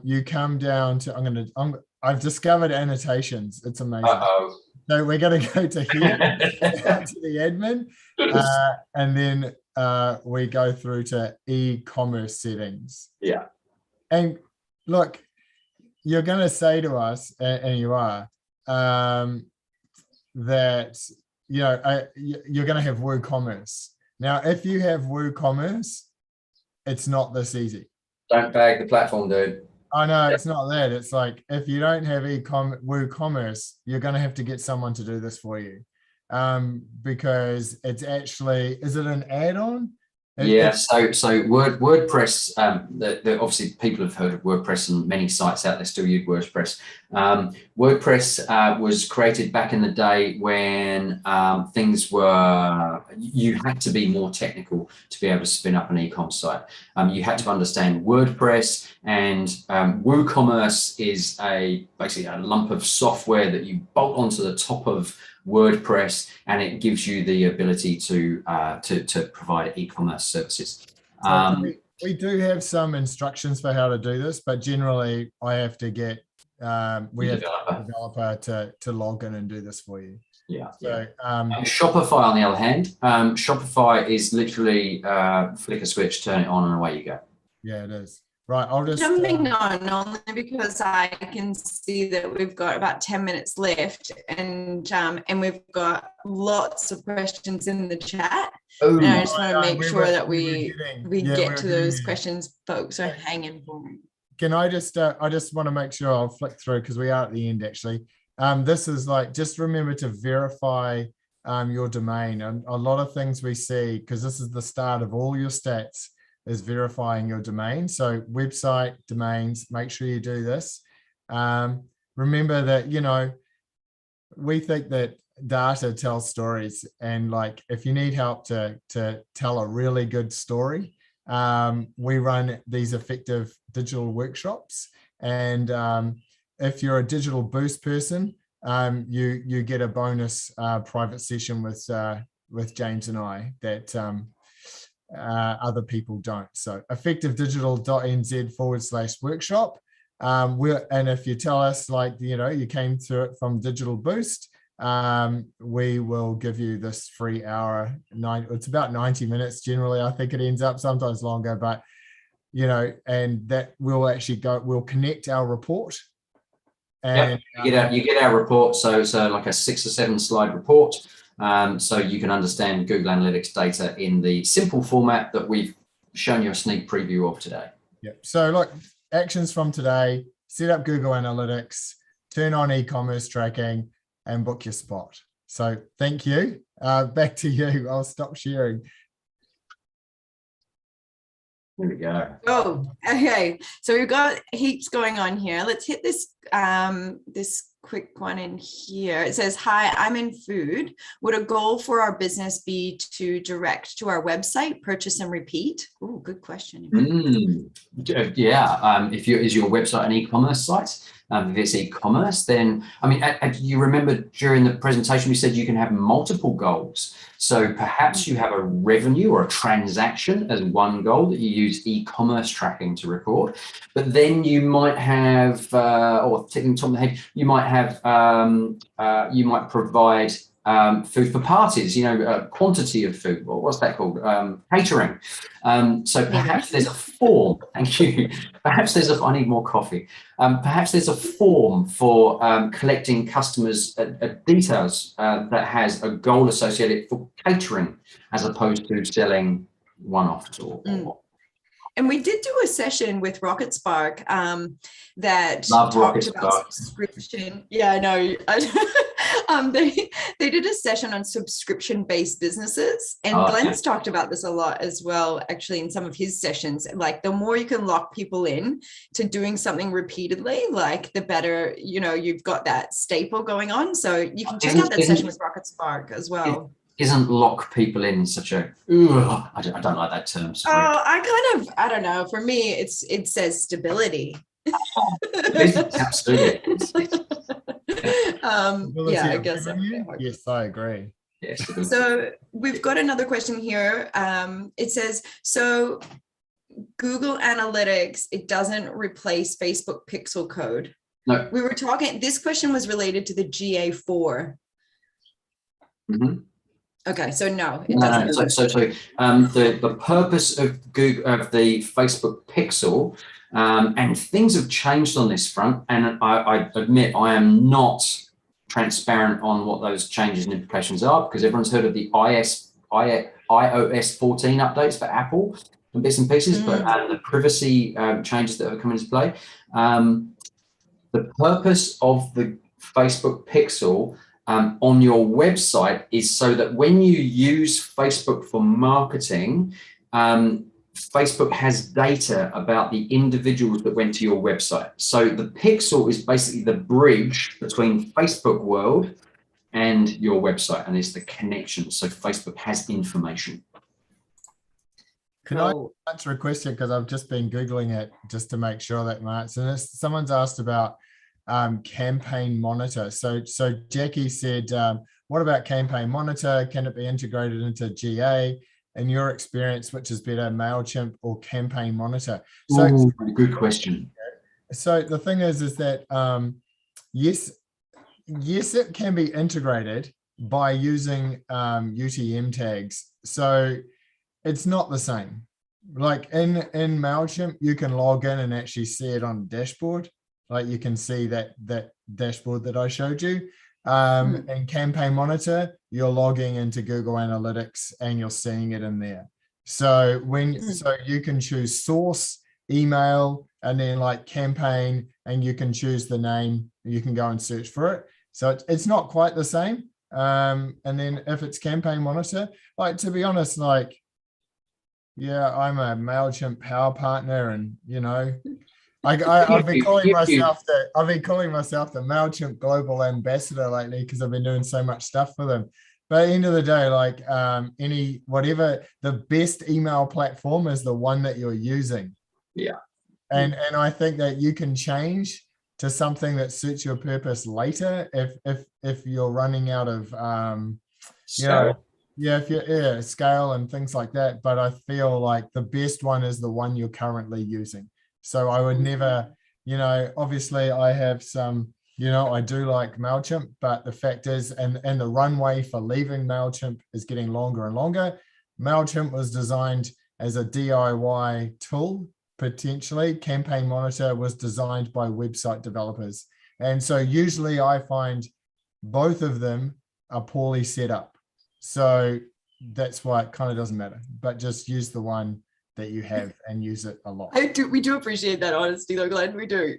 you come down to, I've discovered annotations. It's amazing. Uh-oh. So we're going to go to here, to the admin, and then we go through to e-commerce settings. Yeah. And look, you're going to say to us, and you are, that you're going to have Woocommerce. Now, if you have Woocommerce, it's not this easy. Don't bag the platform, dude. I know, it's not that. It's like, if you don't have Woocommerce, you're going to have to get someone to do this for you, because it's actually, is it an add-on? Yeah, so WordPress, obviously people have heard of WordPress, and many sites out there still use WordPress. WordPress was created back in the day when you had to be more technical to be able to spin up an e-com site. You had to understand WordPress, and WooCommerce is basically a lump of software that you bolt onto the top of WordPress, and it gives you the ability to provide e-commerce services. We do have some instructions for how to do this, but generally I have to get a developer to log in and do this for you. Yeah. So Shopify, on the other hand, Shopify is literally flick a switch, turn it on, and away you go. Yeah, it is. Right, I'll just jumping on only because I can see that we've got about 10 minutes left, and we've got lots of questions in the chat. Oh, and I just want to make sure that we get to those questions folks are hanging for. Can I just want to make sure I'll flick through, because we are at the end actually. This is like, just remember to verify your domain, and a lot of things we see, because this is the start of all your stats, is verifying your domain. So website, domains, make sure you do this. Remember that, we think that data tells stories, and like, if you need help to tell a really good story, we run these effective digital workshops. And if you're a Digital Boost person, you get a bonus private session with James and I that other people don't. So effectivedigital.nz/workshop. And if you tell us, like, you came through it from Digital Boost, we will give you this free hour. It's about 90 minutes generally. I think it ends up sometimes longer, but and that we'll actually we'll connect our report. And you get our report. So like a 6 or 7 slide report. So you can understand Google Analytics data in the simple format that we've shown you a sneak preview of today. Yep. So look, actions from today: set up Google Analytics, turn on e-commerce tracking, and book your spot. So thank you. Back to you. I'll stop sharing. There we go. Oh, okay. So we've got heaps going on here. Let's hit this this quick one in here. It says, hi, I'm in food. Would a goal for our business be to direct to our website, purchase and repeat? Oh, good question. Yeah. Is your website an e-commerce site? If it's e-commerce, then, I mean, you remember during the presentation, we said you can have multiple goals. So perhaps you have a revenue or a transaction as one goal that you use e-commerce tracking to record. But then you might have, or ticking top of the head, you might have, you might provide food for parties, quantity of food. What's that called? Catering. So perhaps there's a form. Thank you. Perhaps I need more coffee. Perhaps there's a form for collecting customers' details that has a goal associated for catering, as opposed to selling one-offs or. And we did do a session with Rocket Spark that Love talked Rocket about Spark. subscription. Yeah, I know. They did a session on subscription-based businesses, and Glenn's talked about this a lot as well, actually, in some of his sessions. Like, the more you can lock people in to doing something repeatedly, like, the better, you've got that staple going on. So you can check out that session with Rocket Spark as well. Isn't lock people in such a, I don't like that term. Sorry. Oh, I don't know. For me, it says stability. Absolutely. Yeah, I guess. Yes, I agree. Yes. So we've got another question here. It says, so Google Analytics, it doesn't replace Facebook pixel code. No. We were talking, this question was related to the GA4. Mm-hmm. Okay, so no, it doesn't. doesn't. So the purpose of Google, of the Facebook Pixel, and things have changed on this front. And I admit I am not transparent on what those changes and implications are, because everyone's heard of the iOS 14 updates for Apple and bits and pieces, but the privacy changes that have come into play. The purpose of the Facebook Pixel on your website is so that when you use Facebook for marketing, Facebook has data about the individuals that went to your website. So the pixel is basically the bridge between Facebook world and your website, and it's the connection. So Facebook has information. Can I answer a question? Because I've just been Googling it just to make sure that my answer. And someone's asked about Campaign Monitor. So Jackie said, what about Campaign Monitor? Can it be integrated into GA? In your experience, which is better, Mailchimp or Campaign Monitor? So good question. So the thing is that yes, it can be integrated by using UTM tags. So it's not the same. Like in Mailchimp, you can log in and actually see it on the dashboard. Like you can see that dashboard that I showed you. In Campaign Monitor, you're logging into Google Analytics and you're seeing it in there. So so you can choose source, email, and then like campaign, and you can choose the name. You can go and search for it. So it's not quite the same. And then if it's Campaign Monitor, like, to be honest, like, yeah, I'm a Mailchimp power partner, and I've been calling myself the Mailchimp global ambassador lately, because I've been doing so much stuff for them. But at the end of the day, like whatever the best email platform is, the one that you're using. Yeah. And I think that you can change to something that suits your purpose later if you're running out of scale and things like that. But I feel like the best one is the one you're currently using. So I would never, obviously I have some, I do like Mailchimp, but the fact is, and the runway for leaving Mailchimp is getting longer and longer. Mailchimp was designed as a DIY tool, potentially. Campaign Monitor was designed by website developers. And so usually I find both of them are poorly set up. So that's why it kind of doesn't matter, but just use the one that you have and use it a lot. We do appreciate that honesty though, Glenn, we do.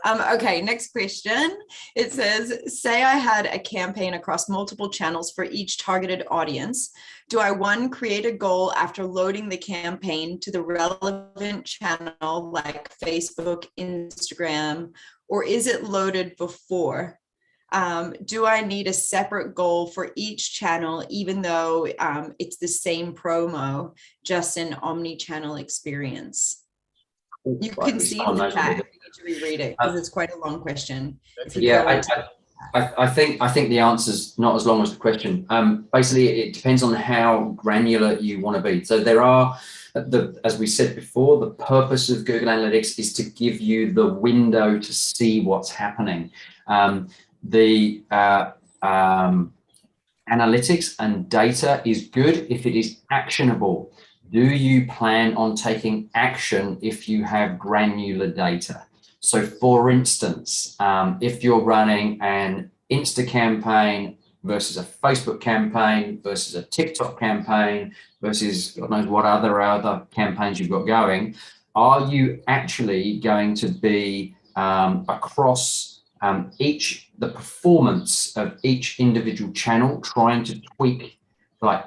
Okay, next question. It says, say I had a campaign across multiple channels for each targeted audience. Do I, one, create a goal after loading the campaign to the relevant channel like Facebook, Instagram, or is it loaded before? Do I need a separate goal for each channel, even though it's the same promo, just an omni-channel experience? You can see in the chat. You need to reread it because it's quite a long question. Yeah, I think the answer's not as long as the question. Basically, it depends on how granular you want to be. So there are, as we said before, the purpose of Google Analytics is to give you the window to see what's happening. The analytics and data is good if it is actionable. Do you plan on taking action if you have granular data? So for instance, if you're running an Insta campaign versus a Facebook campaign versus a TikTok campaign versus God knows what other campaigns you've got going, are you actually going to be across the performance of each individual channel, trying to tweak, like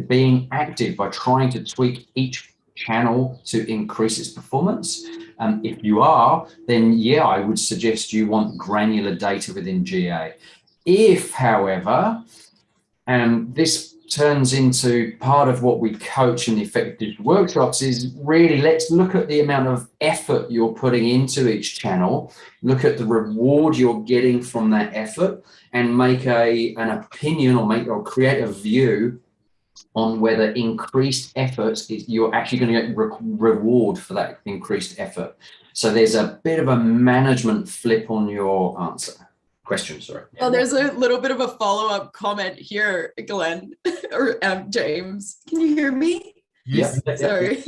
being active by trying to tweak each channel to increase its performance? If you are, then yeah, I would suggest you want granular data within GA. If, however, this turns into part of what we coach in the effective digital workshops, is really let's look at the amount of effort you're putting into each channel, look at the reward you're getting from that effort, and make an opinion or create a view on whether increased effort you're actually going to get reward for that increased effort. So there's a bit of a management flip on your question, sorry. Well, there's a little bit of a follow-up comment here, Glenn, or James. Can you hear me? Yes. Sorry.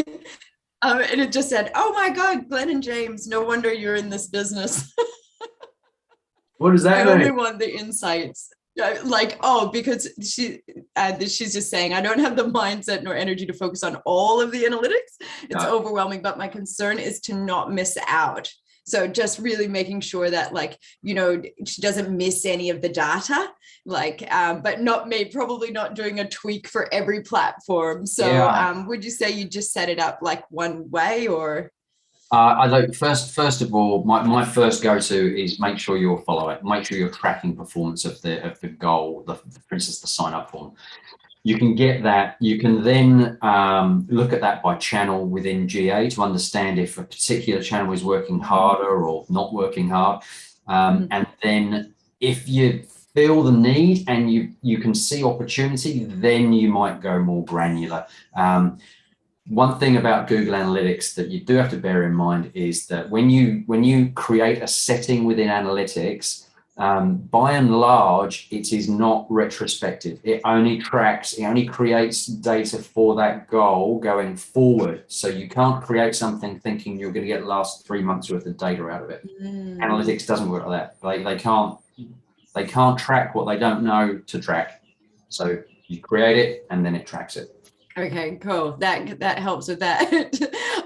And it just said, oh my God, Glenn and James, no wonder you're in this business. What does that mean? I only want the insights. Like, oh, because she's just saying, I don't have the mindset nor energy to focus on all of the analytics. It's overwhelming, but my concern is to not miss out. So just really making sure that, like, you know, she doesn't miss any of the data, like, but probably not doing a tweak for every platform. So would you say you just set it up like one way, or? I like first of all, my first go-to is make sure you'll follow it. Make sure you're tracking performance of the goal, for instance, the sign up form. You can get that. You can then look at that by channel within GA to understand if a particular channel is working harder or not working hard. And then if you feel the need and you can see opportunity, then you might go more granular. One thing about Google Analytics that you do have to bear in mind is that when you create a setting within Analytics, by and large, it is not retrospective. It only creates data for that goal going forward. So you can't create something thinking you're going to get the last 3 months worth of data out of it. Analytics doesn't work like that. They can't track what they don't know to track. So you create it and then it tracks it. Okay, cool. That helps with that.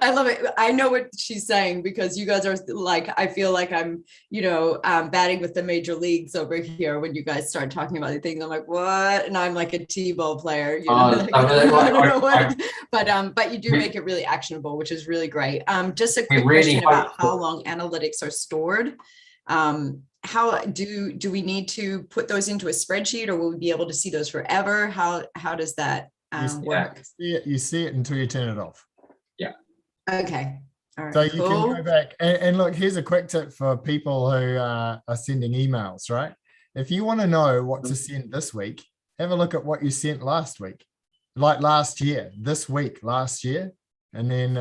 I love it. I know what she's saying, because you guys are like, I feel like I'm, batting with the major leagues over here when you guys start talking about the things. I'm like, what? And I'm like a T-ball player. I don't know what. But you do make it really actionable, which is really great. Just a quick question about how long analytics are stored. How do we need to put those into a spreadsheet, or will we be able to see those forever? How does that work? You see it until you turn it off. Yeah. Okay. All right. So you can go back and look, here's a quick tip for people who are sending emails, right? If you want to know what to send this week, have a look at what you sent last week, like last year, this week, last year. And then,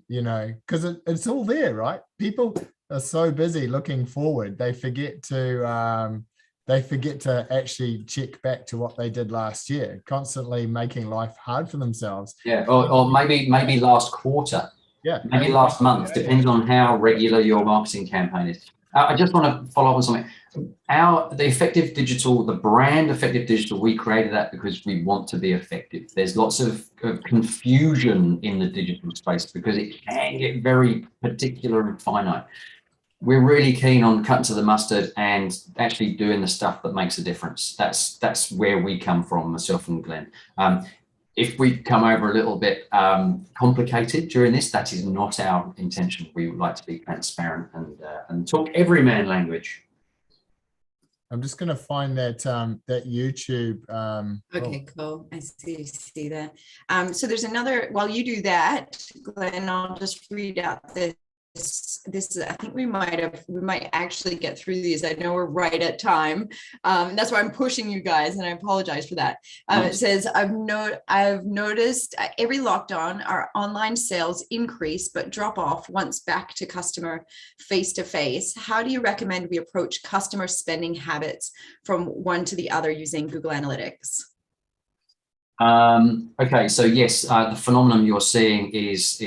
because it's all there, right? People are so busy looking forward, they forget to actually check back to what they did last year, constantly making life hard for themselves. Yeah, or maybe last quarter. Yeah, maybe last month. Depends on how regular your marketing campaign is. I just want to follow up on something. The brand Effective Digital, we created that because we want to be effective. There's lots of confusion in the digital space because it can get very particular and finite. We're really keen on cutting to the mustard and actually doing the stuff that makes a difference. That's where we come from, myself and Glenn. If we come over a little bit complicated during this, that is not our intention. We would like to be transparent and talk everyman language. I'm just going to find that that YouTube. Okay, cool. I see that. So there's another. While you do that, Glenn, I'll just read out this. I think we might actually get through these. I know we're right at time. That's why I'm pushing you guys, and I apologize for that. It says, I've noticed every lockdown, our online sales increase but drop off once back to customer face-to-face. How do you recommend we approach customer spending habits from one to the other using Google Analytics? Okay, so yes, the phenomenon you're seeing is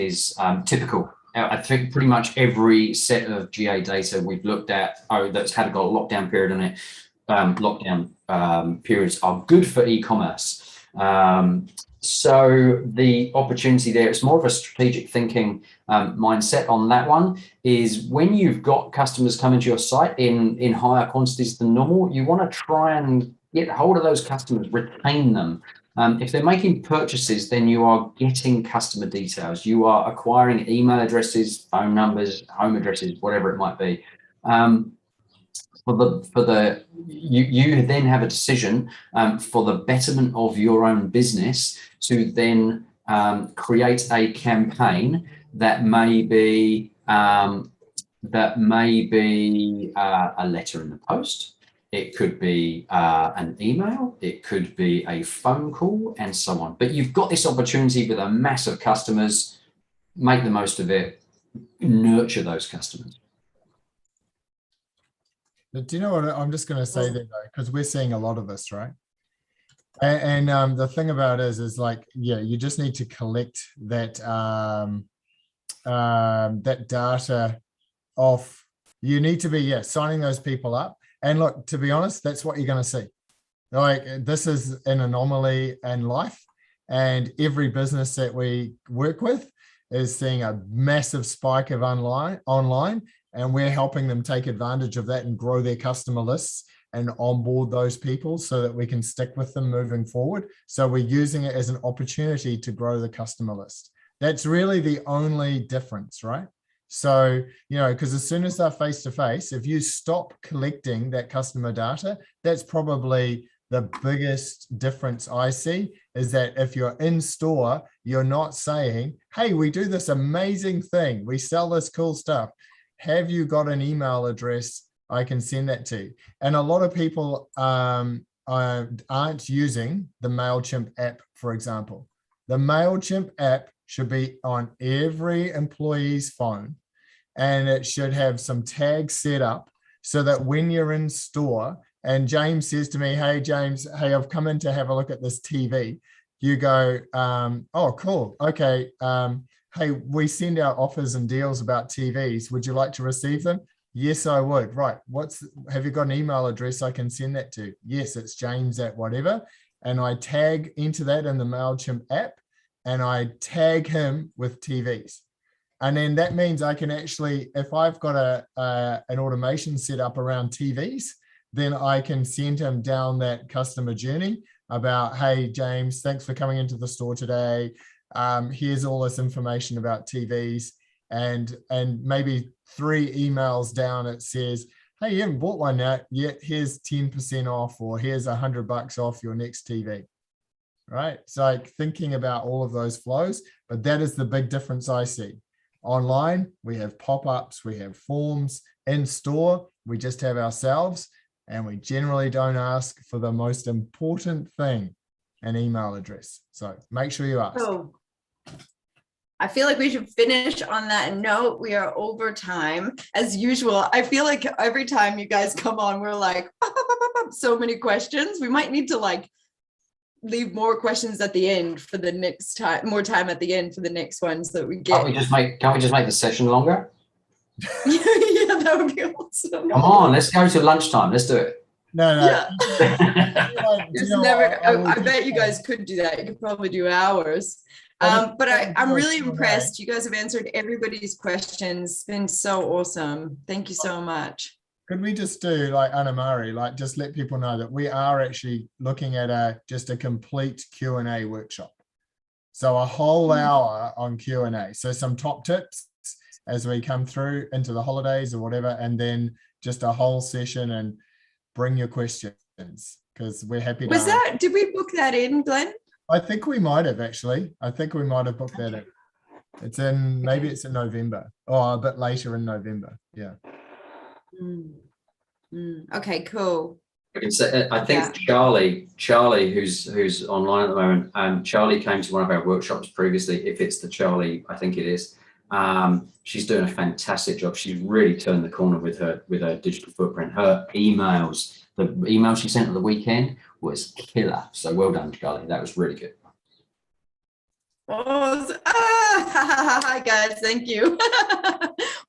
typical. I think pretty much every set of GA data we've looked at that's got a lockdown period on it, periods are good for e-commerce. So the opportunity there, it's more of a strategic thinking mindset on that one, is when you've got customers coming to your site in higher quantities than normal, you want to try and get hold of those customers, retain them. If they're making purchases, then you are getting customer details. You are acquiring email addresses, phone numbers, home addresses, whatever it might be. You then have a decision for the betterment of your own business to then create a campaign that may be a letter in the post. It could be an email, it could be a phone call, and so on. But you've got this opportunity with a mass of customers. Make the most of it, nurture those customers. But do you know what I'm just going to say there, though, because we're seeing a lot of this, right? And the thing about it is like, yeah, you just need to collect that that data off. You need to be signing those people up. And look, to be honest, that's what you're going to see. Like, this is an anomaly in life, and every business that we work with is seeing a massive spike of online, and we're helping them take advantage of that and grow their customer lists and onboard those people so that we can stick with them moving forward. So we're using it as an opportunity to grow the customer list. That's really the only difference, right? So, because as soon as they're face-to-face, if you stop collecting that customer data, that's probably the biggest difference I see, is that if you're in store, you're not saying, hey, we do this amazing thing, we sell this cool stuff. Have you got an email address I can send that to? And a lot of people aren't using the Mailchimp app, for example. The Mailchimp app should be on every employee's phone, and it should have some tags set up so that when you're in store and James says to me, hey, James, hey, I've come in to have a look at this TV. You go, oh, cool. Okay. Hey, we send out offers and deals about TVs. Would you like to receive them? Yes, I would. Right. Have you got an email address I can send that to? Yes, it's James at whatever. And I tag into that in the Mailchimp app, and I tag him with TVs. And then that means I can actually, if I've got an automation set up around TVs, then I can send him down that customer journey about, hey, James, thanks for coming into the store today. Here's all this information about TVs. And maybe 3 emails down, it says, hey, you haven't bought one yet. Here's 10% off, or here's $100 off your next TV. Right? So like thinking about all of those flows, but that is the big difference I see. Online, we have pop-ups, we have forms. In store, we just have ourselves, and we generally don't ask for the most important thing, an email address. So make sure you ask. Oh, I feel like we should finish on that note. We are over time as usual. I feel like every time you guys come on, we're like, so many questions. We might need to leave more questions at the end for the next time, more time at the end for the next one, so that we get. Can't we just make the session longer? Yeah, That would be awesome. Come on, let's go to lunchtime. Let's do it. No. Yeah. It's never, I I bet you guys could do that. You could probably do hours. But I'm really impressed. You guys have answered everybody's questions. It's been so awesome. Thank you so much. Could we just do like Anna Murray, like just let people know that we are actually looking at just a complete Q&A workshop. So a whole hour on Q&A. So some top tips as we come through into the holidays or whatever, and then just a whole session and bring your questions because we're happy to. Did we book that in, Glenn? I think we might have actually. I think we might have booked that in. Maybe it's in November or a bit later in November. Yeah. Okay, cool. I think Charlie, who's online at the moment, Charlie came to one of our workshops previously. If it's the Charlie, I think it is. She's doing a fantastic job. She's really turned the corner with her digital footprint. Her emails, the email she sent at the weekend was killer. So well done, Charlie. That was really good. Hi guys, thank you.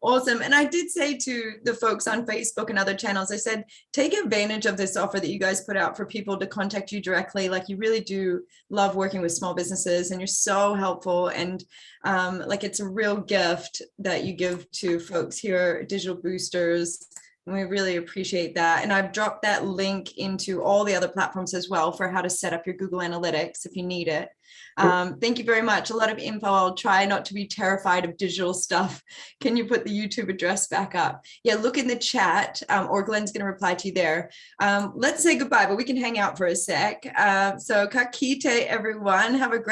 Awesome. And I did say to the folks on Facebook and other channels, I said, take advantage of this offer that you guys put out for people to contact you directly. Like, you really do love working with small businesses and you're so helpful. And like, it's a real gift that you give to folks here, Digital Boosters. And we really appreciate that. And I've dropped that link into all the other platforms as well for how to set up your Google Analytics if you need it. Thank you very much. A lot of info. I'll try not to be terrified of digital stuff. Can you put the YouTube address back up? Yeah, look in the chat, or Glenn's going to reply to you there. Let's say goodbye, but we can hang out for a sec. So ka kite, everyone. Have a great